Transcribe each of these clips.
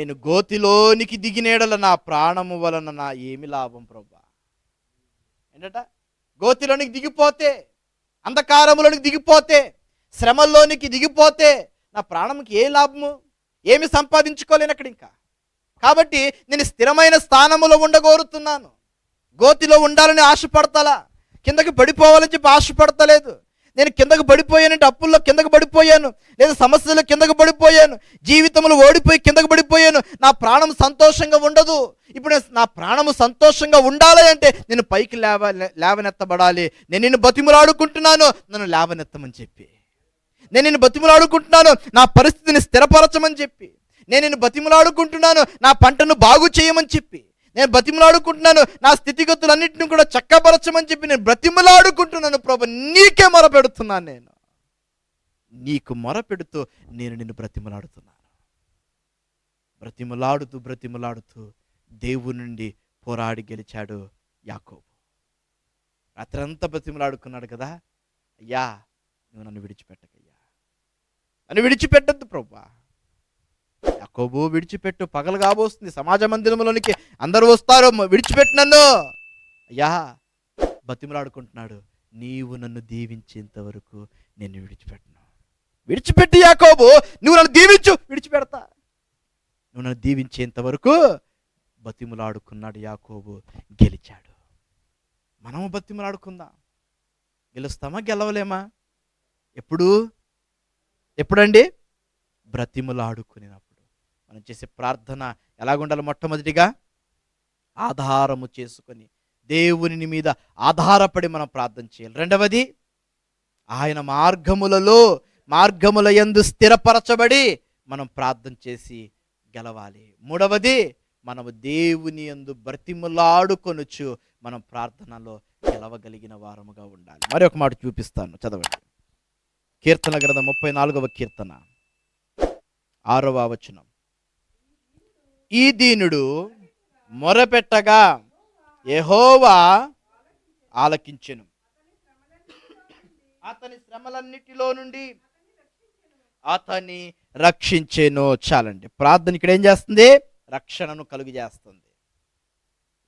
నేను గోతిలోనికి దిగినేడల నా ప్రాణము వలన నా ఏమి లాభం ప్రభా? ఏంటట? గోతిలోనికి దిగిపోతే, అంధకారములోనికి దిగిపోతే, శ్రమల్లోనికి దిగిపోతే నా ప్రాణంకి ఏ లాభము? ఏమి సంపాదించుకోలేను అక్కడ ఇంకా. కాబట్టి నేను స్థిరమైన స్థానములో ఉండగోరుతున్నాను. గోతిలో ఉండాలని ఆశపడతలా, కిందకి పడిపోవాలని చెప్పి ఆశపడతలేదు. నేను కిందకు పడిపోయానంటే అప్పుల్లో కిందకు పడిపోయాను, లేదా సమస్యలు కిందకు పడిపోయాను, జీవితంలో ఓడిపోయి కిందకు పడిపోయాను. నా ప్రాణం సంతోషంగా ఉండదు. ఇప్పుడు నా ప్రాణము సంతోషంగా ఉండాలి అంటే నేను పైకి లేవనెత్తబడాలి. నేను నిన్ను బతిములాడుకుంటున్నాను, నన్ను లేవనెత్తమని చెప్పి. నేను నిన్ను బతిములాడుకుంటున్నాను, నా పరిస్థితిని స్థిరపరచమని చెప్పి. నేను నిన్ను బతిములాడుకుంటున్నాను, నా పంటను బాగు చేయమని చెప్పి. నేను బతిమలాడుకుంటున్నాను, నా స్థితిగతులన్నింటినీ కూడా చక్కపరచమని చెప్పి నేను బ్రతిమలాడుకుంటున్నాను. ప్రభు, నీకే మొరపెడుతున్నాను. నేను నీకు మొరపెడుతూ నేను నిన్ను బ్రతిమలాడుతున్నాను. బ్రతిమలాడుతూ బ్రతిమలాడుతూ దేవుని నుండి పోరాడి గెలిచాడు యాకోబు. రాత్రంతా బ్రతిమలాడుకున్నాడు కదా, అయ్యా నువ్వు నన్ను విడిచిపెట్టకయ్యా, నన్ను విడిచిపెట్టద్దు ప్రభా. యాకోబు విడిచిపెట్టు, పగలు కాబోస్తుంది, సమాజ మందిరంలోనికి అందరూ వస్తారు, విడిచిపెట్టు నన్ను. అయ్యా బతిమలాడుకుంటున్నాడు, నీవు నన్ను దీవించేంత వరకు నేను విడిచిపెట్టను. విడిచిపెట్టి యాకోబు, నువ్వు నన్ను దీవించు, విడిచిపెడతా. నువ్వు నన్ను దీవించేంత వరకు బతిమలాడుకున్నాడు యాకోబు, గెలిచాడు. మనము బతిమలాడుకుందాం. గెలుస్తామా గెలవలేమా? ఎప్పుడండి? బ్రతిమలాడుకునేటప్పుడు. మనం చేసే ప్రార్థన ఎలాగుండాలి? మొట్టమొదటిగా ఆధారము చేసుకొని దేవుని మీద ఆధారపడి మనం ప్రార్థన చేయాలి. రెండవది, ఆయన మార్గముల యందు స్థిరపరచబడి మనం ప్రార్థన చేసి గెలవాలి. మూడవది, మనము దేవుని యందు బ్రతిమలాడుకొనుచు మనం ప్రార్థనలో గెలవగలిగిన వారముగా ఉండాలి. మరి ఒక మాట చూపిస్తాను, చదవండి. కీర్తన గ్రంథం 34వ కీర్తన 6వ వచనం. ఈ దీనుడు మొరపెట్టగా యెహోవా ఆలకించెను, అతని శ్రమలన్నిటిలో నుండి అతని రక్షించెను. చాలండి. ప్రార్థన ఇక్కడ ఏం చేస్తుంది? రక్షణను కలుగు చేస్తుంది.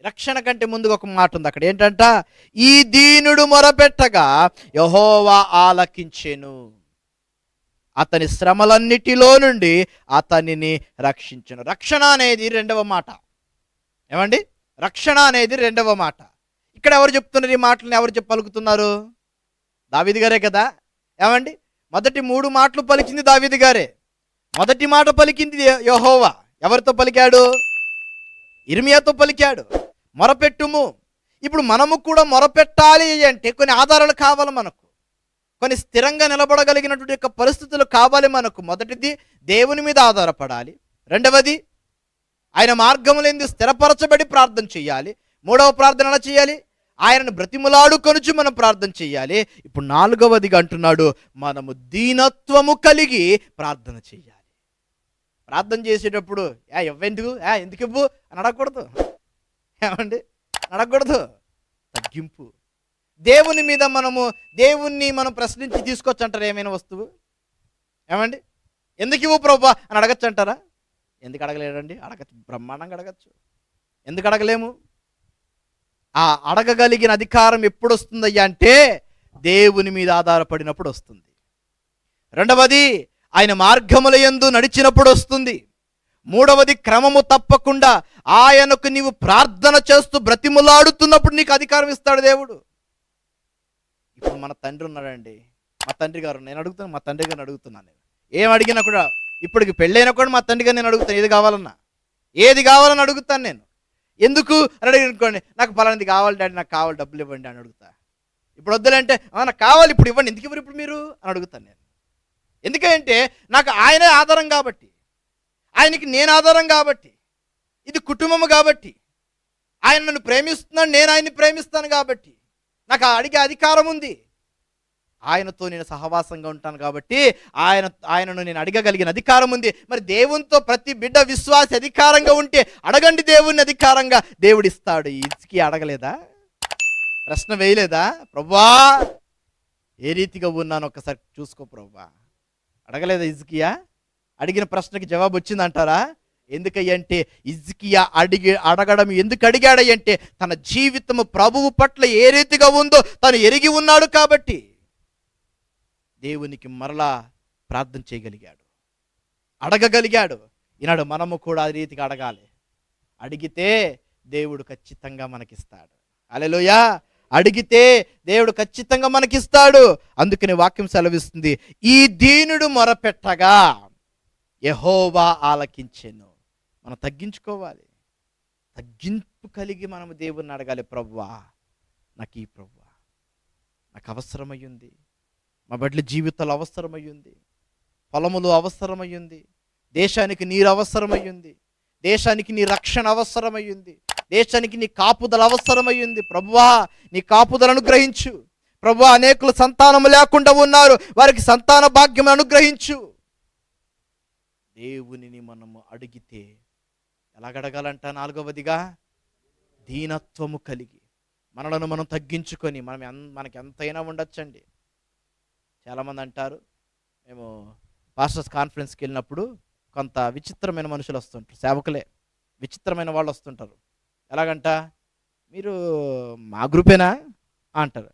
రక్షణ కంటే ముందుగా ఒక మాట ఉంది అక్కడ. ఏంటంట? ఈ దీనుడు మొరపెట్టగా యెహోవా ఆలకించెను, అతని శ్రమలన్నిటిలో నుండి అతనిని రక్షించెను. రక్షణ అనేది రెండవ మాట. ఏమండి? రక్షణ అనేది రెండవ మాట. ఇక్కడ ఎవరు చెప్తున్నారు ఈ మాటలను? ఎవరు పలుకుతున్నారు? దావీదు గారే కదా. ఏమండి? మొదటి 3 మాటలు పలికింది దావీదు గారే. మొదటి మాట పలికింది యెహోవా. ఎవరితో పలికాడు? ఇర్మియాతో పలికాడు, మొరపెట్టుము. ఇప్పుడు మనము కూడా మొరపెట్టాలి అంటే కొన్ని ఆధారాలు కావాలి మనకు, కొన్ని స్థిరంగా నిలబడగలిగినటువంటి యొక్క పరిస్థితులు కావాలి మనకు. మొదటిది, దేవుని మీద ఆధారపడాలి. రెండవది, ఆయన మార్గములందు స్థిరపరచబడి ప్రార్థన చేయాలి. మూడవ ప్రార్థన ఎలా చేయాలి? ఆయనను బ్రతిమలాడుకొనుచు మనం ప్రార్థన చేయాలి. ఇప్పుడు నాలుగవదిగా అంటున్నాడు, మనము దీనత్వము కలిగి ప్రార్థన చేయాలి. ప్రార్థన చేసేటప్పుడు ఎందుకు ఇవ్వు అని అడగకూడదు. ఏమండి? అడగకూడదు. తగ్గింపు. దేవుణ్ణి మనం ప్రశ్నించి తీసుకొచ్చు అంటారు ఏమైనా వస్తువు. ఏమండి? ఎందుకు ఇవ్వు ప్రభా అని అడగచ్చు అంటారా? ఎందుకు అడగలేడండి? అడగచ్చు, బ్రహ్మాండంగా అడగచ్చు. ఎందుకు అడగలేము? ఆ అడగగలిగిన అధికారం ఎప్పుడు వస్తుందయ్యా అంటే దేవుని మీద ఆధారపడినప్పుడు వస్తుంది. రెండవది, ఆయన మార్గముల యందు నడిచినప్పుడు వస్తుంది. మూడవది, క్రమము తప్పకుండా ఆయనకు నీవు ప్రార్థన చేస్తూ బ్రతిములాడుతున్నప్పుడు నీకు అధికారం ఇస్తాడు దేవుడు. ఇప్పుడు మన తండ్రి ఉన్నాడండి, మా తండ్రి గారు, నేను అడుగుతాను, మా తండ్రి గారిని అడుగుతున్నాను. నేను ఏం అడిగినా కూడా, ఇప్పటికి పెళ్ళైనా కూడా మా తండ్రి గారు నేను అడుగుతాను, ఏది కావాలని అడుగుతాను నేను. ఎందుకు అని అడిగి అనుకోండి, నాకు పలానిది కావాలి డాడీ, నాకు కావాలి, డబ్బులు ఇవ్వండి అని అడుగుతా. ఇప్పుడు వద్దులంటే నాకు కావాలి, ఇప్పుడు ఇవ్వండి, ఎందుకు ఇవ్వరు ఇప్పుడు మీరు అని అడుగుతాను నేను. ఎందుకంటే నాకు ఆయనే ఆధారం కాబట్టి, ఆయనకి నేను ఆధారం కాబట్టి, ఇది కుటుంబము కాబట్టి, ఆయన నన్ను ప్రేమిస్తున్నాడు, నేను ఆయన్ని ప్రేమిస్తాను కాబట్టి నాకు అడిగే అధికారం ఉంది. ఆయనతో నేను సహవాసంగా ఉంటాను కాబట్టి ఆయనను నేను అడగగలిగిన అధికారం ఉంది. మరి దేవునితో ప్రతి బిడ్డ విశ్వాస అధికారంగా ఉంటే అడగండి దేవుని అధికారంగా, దేవుడు ఇస్తాడు. ఇసుకి అడగలేదా? ప్రశ్న వేయలేదా? ప్రభువా ఏ రీతిగా ఉన్నాను ఒకసారి చూసుకో ప్రభువా. అడగలేదా ఇజ్కియా? అడిగిన ప్రశ్నకి జవాబు వచ్చిందంటారా? ఎందుకయ్యంటే హిజ్కియా అడగడం ఎందుకు అడిగాడయ్యంటే తన జీవితము ప్రభువు పట్ల ఏ రీతిగా ఉందో తను ఎరిగి ఉన్నాడు కాబట్టి దేవునికి మరలా ప్రార్థన చేయగలిగాడు, అడగగలిగాడు. ఈనాడు మనము కూడా ఆ రీతిగా అడగాలి. అడిగితే దేవుడు ఖచ్చితంగా మనకిస్తాడు. హల్లెలూయా. అడిగితే దేవుడు ఖచ్చితంగా మనకిస్తాడు. అందుకని వాక్యం సెలవిస్తుంది, ఈ దీనుడు మొరపెట్టగా యెహోవా ఆలకించెను. మనం తగ్గించుకోవాలి, తగ్గింపు కలిగి మనము దేవుణ్ణి అడగాలి. ప్రభువా నాకు ప్రభువా నాకు అవసరమయ్యింది, మా బిడ్డల జీవితాలు అవసరమయ్యింది, పొలములు అవసరమయ్యింది, దేశానికి నీరు అవసరమయ్యింది, దేశానికి నీ రక్షణ అవసరమయ్యింది, దేశానికి నీ కాపుదల అవసరమయ్యింది. ప్రభువా నీ కాపుదలను అనుగ్రహించు. ప్రభువా అనేకులు సంతానము లేకుండా ఉన్నారు, వారికి సంతాన భాగ్యం అనుగ్రహించు. దేవునిని మనము అడిగితే ఎలాగడగాలంట? 4వదిగా దీనత్వము కలిగి మనలను మనం తగ్గించుకొని. మనకి ఎంతైనా ఉండొచ్చండి. చాలామంది అంటారు, మేము పాస్టర్స్ కాన్ఫరెన్స్కి వెళ్ళినప్పుడు కొంత విచిత్రమైన మనుషులు వస్తుంటారు, సేవకులే విచిత్రమైన వాళ్ళు వస్తుంటారు. ఎలాగంట, మీరు మా గ్రూపేనా అంటారు.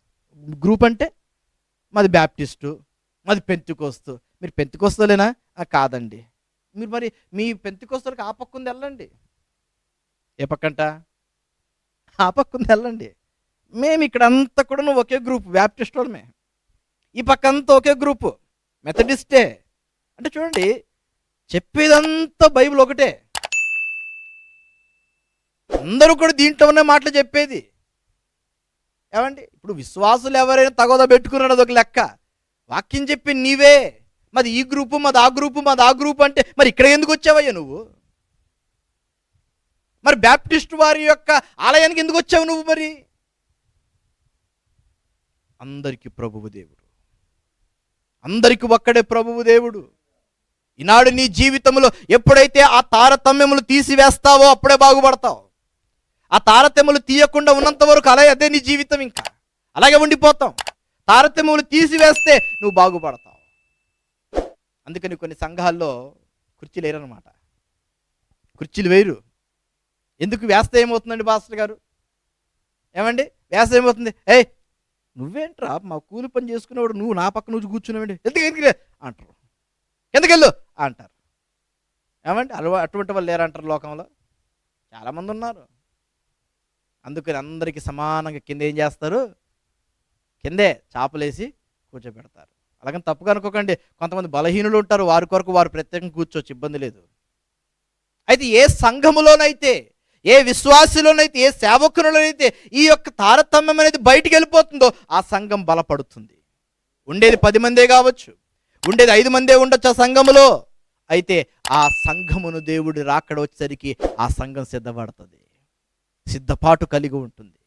గ్రూప్ అంటే మాది బ్యాప్టిస్టు, మాది పెంతెకోస్తు. మీరు పెంతెకోస్తలేనా? కాదండి. మీరు మరి మీ పెంతెకోస్తలకు ఆ పక్కుంది వెళ్ళండి. ఏ పక్కంట? ఆ పక్కుంది వెళ్ళండి. మేము ఇక్కడ అంతా కూడా ఒకే గ్రూప్, బ్యాప్టిస్ట్ వాళ్ళమే. ఈ పక్కంతా ఒకే గ్రూపు, మెథడిస్టే. అంటే చూడండి, చెప్పేదంతా బైబిల్ ఒకటే, అందరూ కూడా దీంట్లోనే మాటలు చెప్పేది. ఏమండి, ఇప్పుడు విశ్వాసులు ఎవరైనా తగోదా పెట్టుకున్నాడు అదొక లెక్క. వాక్యం చెప్పి నీవే మాది ఈ గ్రూపు, మాది ఆ గ్రూపు, మాది ఆ గ్రూపు అంటే మరి ఇక్కడ ఎందుకు వచ్చావయ్యా నువ్వు? మరి బ్యాప్టిస్ట్ వారి యొక్క ఆలయానికి ఎందుకు వచ్చావు నువ్వు? మరి అందరికీ ప్రభువు దేవుడు, అందరికీ ఒక్కడే ప్రభువు దేవుడు. ఈనాడు నీ జీవితంలో ఎప్పుడైతే ఆ తారతమ్యములు తీసివేస్తావో అప్పుడే బాగుపడతావు. ఆ తారతమ్యములు తీయకుండా ఉన్నంత వరకు అదే నీ జీవితం, ఇంకా అలాగే ఉండిపోతాం. తారతమ్యములు తీసివేస్తే నువ్వు బాగుపడతావు. అందుకని కొన్ని సంఘాల్లో కుర్చీలు వేయరనమాట, కుర్చీలు వేయరు. ఎందుకు? వేస్తే ఏమవుతుందండి పాస్టర్ గారు? ఏమండి వేస్తే ఏమవుతుంది? నువ్వేంట్రా మా కూలి పని చేసుకునేవాడు, నువ్వు నా పక్క నువ్వు కూర్చున్నావండి, ఎందుకు అంటారు, ఎందుకెళ్ళు అంటారు. ఏమండి అటువంటి వాళ్ళు లేరంటారు లోకంలో, చాలామంది ఉన్నారు. అందుకని అందరికీ సమానంగా కింద ఏం చేస్తారు? కిందే చాపలేసి కూర్చోబెడతారు. అలాగని తప్పుగా అనుకోకండి, కొంతమంది బలహీనులు ఉంటారు, వారి కొరకు వారు ప్రత్యేకంగా కూర్చోవచ్చు, ఇబ్బంది లేదు. అయితే ఏ సంఘములోనైతే, ఏ విశ్వాసులోనైతే, ఏ సేవకులలోనైతే ఈ యొక్క తారతమ్యం అనేది బయటికి వెళ్ళిపోతుందో ఆ సంఘం బలపడుతుంది. ఉండేది 10 మందే కావచ్చు, ఉండేది 5 మందే ఉండొచ్చు ఆ సంఘములో. అయితే ఆ సంఘమును దేవుడి రాకడ వచ్చేసరికి ఆ సంఘం సిద్ధపడుతుంది, సిద్ధపాటు కలిగి ఉంటుంది.